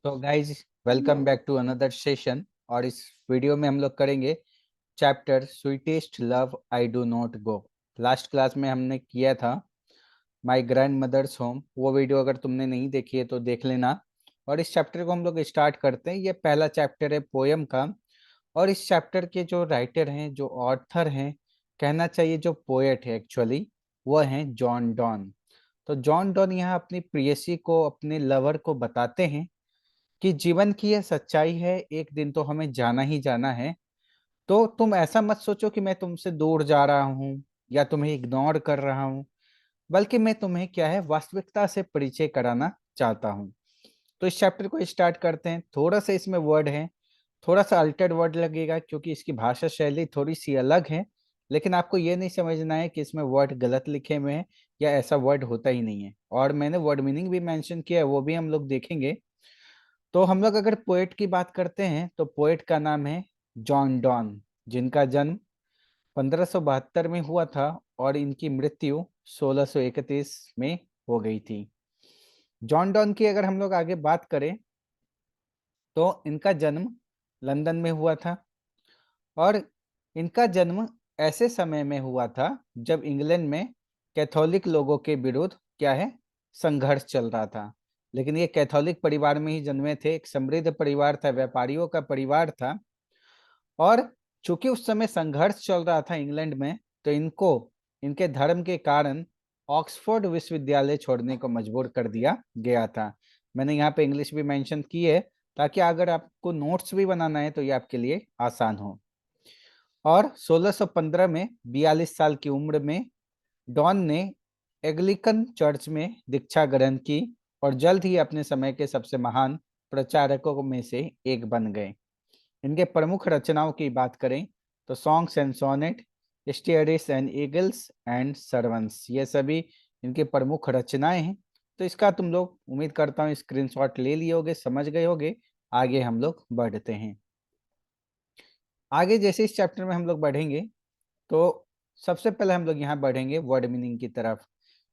तो guys, welcome back to another session. और इस वीडियो में हम लोग करेंगे chapter sweetest love I do not go. Last class में हमने किया था माय ग्रैंड मदर्स होम। वो वीडियो अगर तुमने नहीं देखी है तो देख लेना। और इस चैप्टर को हम लोग स्टार्ट करते हैं। ये पहला चैप्टर है पोयम का। और इस चैप्टर के जो राइटर हैं, जो ऑथर हैं, कहना चाहिए जो पोएट है एक्चुअली, वो हैं जॉन डॉन। तो जॉन डॉन यहाँ अपनी प्रेयसी को, अपने लवर को बताते हैं कि जीवन की यह सच्चाई है, एक दिन तो हमें जाना ही जाना है। तो तुम ऐसा मत सोचो कि मैं तुमसे दूर जा रहा हूँ या तुम्हें इग्नोर कर रहा हूँ, बल्कि मैं तुम्हें क्या है, वास्तविकता से परिचय कराना चाहता हूँ। तो इस चैप्टर को स्टार्ट करते हैं। थोड़ा सा इसमें वर्ड है, थोड़ा सा अल्टर्ड वर्ड लगेगा क्योंकि इसकी भाषा शैली थोड़ी सी अलग है। लेकिन आपको ये नहीं समझना है कि इसमें वर्ड गलत लिखे हुए हैं या ऐसा वर्ड होता ही नहीं है। और मैंने वर्ड मीनिंग भी मेंशन किया है, वो भी हम लोग देखेंगे। तो हम लोग अगर पोएट की बात करते हैं तो पोएट का नाम है जॉन डॉन, जिनका जन्म 1572 में हुआ था और इनकी मृत्यु 1631 में हो गई थी। जॉन डॉन की अगर हम लोग आगे बात करें तो इनका जन्म लंदन में हुआ था। और इनका जन्म ऐसे समय में हुआ था जब इंग्लैंड में कैथोलिक लोगों के विरुद्ध क्या है, संघर्ष चल रहा था। लेकिन ये कैथोलिक परिवार में ही जन्मे थे, एक समृद्ध परिवार था, व्यापारियों का परिवार था। और चूंकि उस समय संघर्ष चल रहा था इंग्लैंड में, तो इनको इनके धर्म के कारण ऑक्सफोर्ड विश्वविद्यालय छोड़ने को मजबूर कर दिया गया था। मैंने यहाँ पे इंग्लिश भी मेंशन की है ताकि अगर आपको नोट्स भी बनाना है तो ये आपके लिए आसान हो। और 1615 में 42 साल की उम्र में डॉन ने एंग्लिकन चर्च में दीक्षा ग्रहण की और जल्द ही अपने समय के सबसे महान प्रचारकों में से एक बन गए। इनके प्रमुख रचनाओं की बात करें तो songs and sonnet, satires and eagles and servants, ये सभी इनके प्रमुख रचनाएं हैं। तो इसका तुम लोग, उम्मीद करता हूँ, स्क्रीनशॉट ले लिए होगे, समझ गए होगे। आगे हम लोग बढ़ते हैं। आगे जैसे इस चैप्टर में हम लोग बढ़ेंगे तो सबसे पहले हम लोग यहाँ बढ़ेंगे वर्ड मीनिंग की तरफ,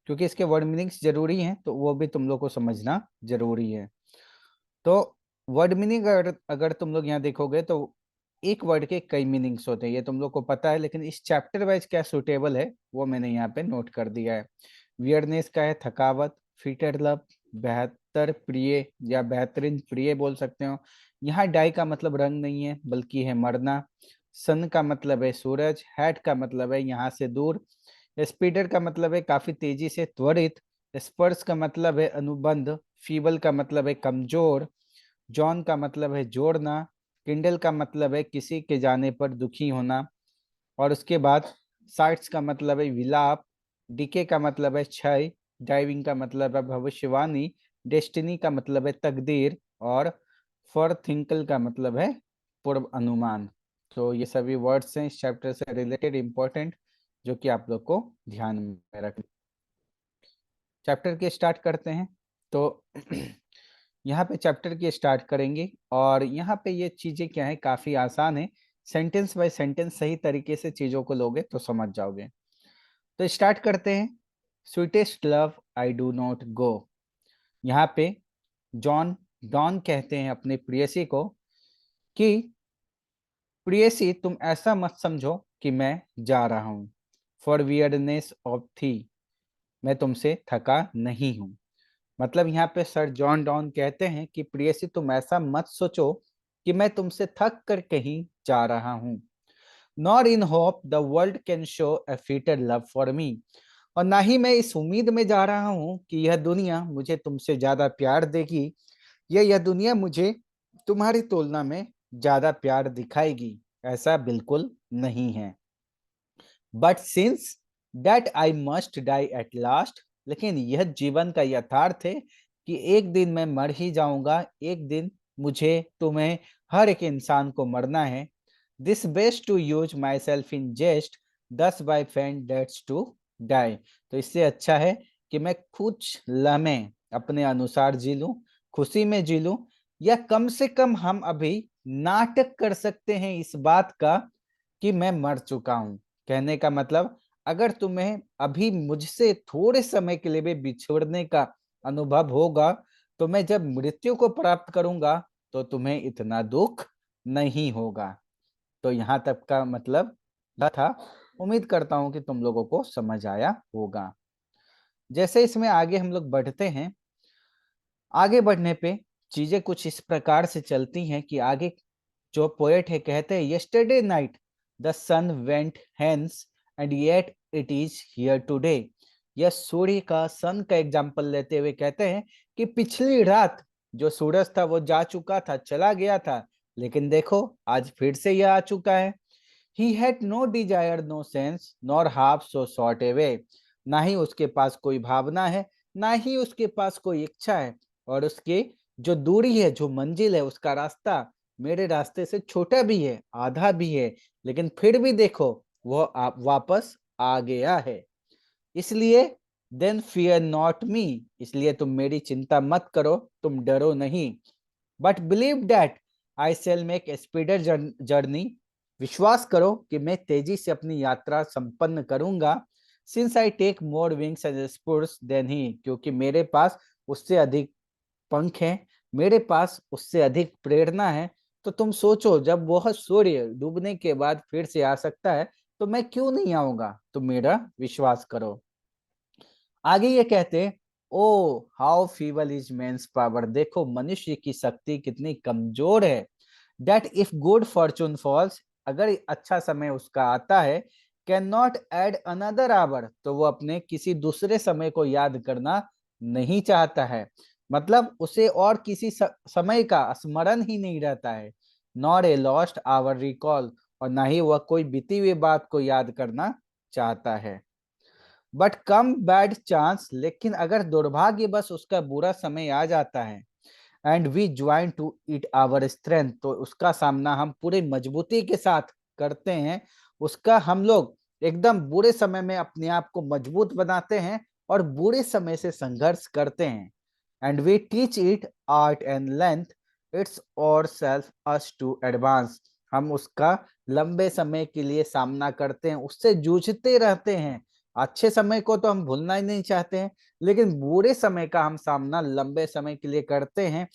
क्योंकि इसके वर्ड मीनिंग्स जरूरी हैं, तो वो भी तुम लोग को समझना जरूरी है। तो वर्ड मीनिंग अगर अगर तुम लोग यहाँ देखोगे तो एक वर्ड के कई मीनिंग्स होते हैं, ये तुम लोग को पता है। लेकिन इस चैप्टर वाइज क्या सूटेबल है वो मैंने यहाँ पे नोट कर दिया है। वियरनेस का है थकावट, फिटर लव, बेहतर प्रिय या बेहतरीन प्रिय बोल सकते हो। यहाँ डाई का मतलब रंग नहीं है बल्कि है मरना। सन का मतलब है सूरज, हैट का मतलब है यहाँ से दूर। स्पीडर का मतलब है काफी तेजी से, त्वरित। स्पर्श का मतलब है अनुबंध। फीबल का मतलब है कमजोर। जॉन का मतलब है जोड़ना। किंडल का मतलब है किसी के जाने पर दुखी होना। और उसके बाद साइट्स का मतलब है विलाप। डीके का मतलब है क्षय। डाइविंग का मतलब है भविष्यवाणी। डेस्टिनी का मतलब है तकदीर। और फॉरथिंकल का मतलब है पूर्व अनुमान। तो ये सभी वर्ड्स हैं इस चैप्टर से रिलेटेड इंपॉर्टेंट, जो कि आप लोग को ध्यान में रखना। चैप्टर के स्टार्ट करते हैं। तो यहाँ पे चैप्टर की स्टार्ट करेंगे और यहाँ पे ये चीजें क्या है, काफी आसान है। सेंटेंस बाय सेंटेंस सही तरीके से चीजों को लोगे तो समझ जाओगे। तो स्टार्ट करते हैं। Sweetest love I do not गो। यहाँ पे जॉन डॉन कहते हैं अपनी प्रेयसी को कि प्रेयसी, तुम ऐसा मत समझो कि मैं जा रहा हूँ। फॉर वियर्डनेस ऑफ थी, मैं तुमसे थका नहीं हूँ। मतलब यहाँ पे सर जॉन डॉन कहते हैं कि प्रियसी, तुम ऐसा मत सोचो कि मैं तुमसे थक कर कहीं जा रहा हूँ। Nor in hope the world can show a fitter love for me, और ना ही मैं इस उम्मीद में जा रहा हूँ कि यह दुनिया मुझे तुमसे ज्यादा प्यार देगी या यह दुनिया मुझे तुम्हारी तुलना में ज्यादा प्यार दिखाएगी। ऐसा बिल्कुल नहीं है। But since that I must die at last, लेकिन यह जीवन का यथार्थ है कि एक दिन मैं मर ही जाऊंगा। एक दिन मुझे, तुम्हें, हर एक इंसान को मरना है। This best to use myself in jest, thus by feigned deaths to die. तो इससे अच्छा है कि मैं कुछ लम्हे अपने अनुसार जी लूं, खुशी में जी लूं, या कम से कम हम अभी नाटक कर सकते हैं इस बात का कि मैं मर चुका हूं। कहने का मतलब, अगर तुम्हें अभी मुझसे थोड़े समय के लिए भी बिछड़ने का अनुभव होगा तो मैं जब मृत्यु को प्राप्त करूंगा तो तुम्हें इतना दुख नहीं होगा। तो यहाँ तक का मतलब था। उम्मीद करता हूं कि तुम लोगों को समझ आया होगा। जैसे इसमें आगे हम लोग बढ़ते हैं, आगे बढ़ने पे चीजें कुछ इस प्रकार से चलती हैं कि आगे जो पोएट है कहते हैं, yesterday night the sun went hence and yet it is here today. यह सूर्य का, सन का एग्जाम्पल लेते हुए कहते हैं कि पिछली रात जो सूरज था वो जा चुका था, चला गया था, लेकिन देखो आज फिर से यह आ चुका है। He had no desire, no sense, nor half so short away. ना ही उसके पास कोई भावना है, ना ही उसके पास कोई इच्छा है, और उसकी जो दूरी है, जो मंजिल है, उसका रास्ता मेरे रास्ते से छोटा भी है, आधा भी है, लेकिन फिर भी देखो वह आप वापस आ गया है। इसलिए देन फियर नॉट मी, इसलिए तुम मेरी चिंता मत करो, तुम डरो नहीं। But believe that I shall make a speedier journey, विश्वास करो कि मैं तेजी से अपनी यात्रा संपन्न करूंगा। Since I take more wings and sports than he, क्योंकि मेरे पास उससे अधिक पंख हैं, मेरे पास उससे अधिक प्रेरणा है। तो तुम सोचो, जब वह सूर्य डूबने के बाद फिर से आ सकता है तो मैं क्यों नहीं आऊंगा, तुम मेरा विश्वास करो। आगे ये कहते हैं, O how feeble is man's power, देखो मनुष्य की शक्ति कितनी कमजोर है। That if good fortune falls, अगर अच्छा समय उसका आता है, can not add another hour, तो वो अपने किसी दूसरे समय को याद करना नहीं चाहता है। मतलब उसे और किसी समय का स्मरण ही नहीं रहता है। Not a lost hour recall, और ना ही वह कोई बीती हुई बात को याद करना चाहता है। बट कम बैड चांस, लेकिन अगर दुर्भाग्य बस उसका बुरा समय आ जाता है, and we join to it our strength, तो उसका सामना हम पूरी मजबूती के साथ करते हैं, उसका हम लोग एकदम बुरे समय में अपने आप को मजबूत बनाते हैं और बुरे समय से संघर्ष करते हैं। And we teach it art and length, its और सेल्फ अस टू एडवांस, हम उसका लंबे समय के लिए सामना करते हैं, उससे जूझते रहते हैं। अच्छे समय को तो हम भूलना ही नहीं चाहते हैं, लेकिन बुरे समय का हम सामना लंबे समय के लिए करते हैं,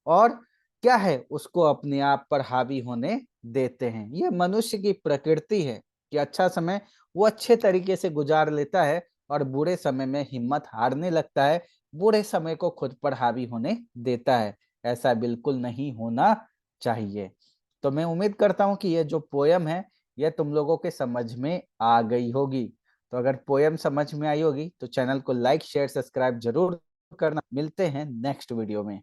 और क्या है, उसको अपने आप पर हावी होने देते हैं। यह मनुष्य की प्रकृति है कि अच्छा समय वो अच्छे तरीके से गुजार लेता है और बुरे समय में हिम्मत हारने लगता है, बुरे समय को खुद पर हावी होने देता है। ऐसा बिल्कुल नहीं होना चाहिए। तो मैं उम्मीद करता हूं कि यह जो पोयम है यह तुम लोगों के समझ में आ गई होगी। तो अगर पोयम समझ में आई होगी तो चैनल को लाइक शेयर सब्सक्राइब जरूर करना। मिलते हैं नेक्स्ट वीडियो में।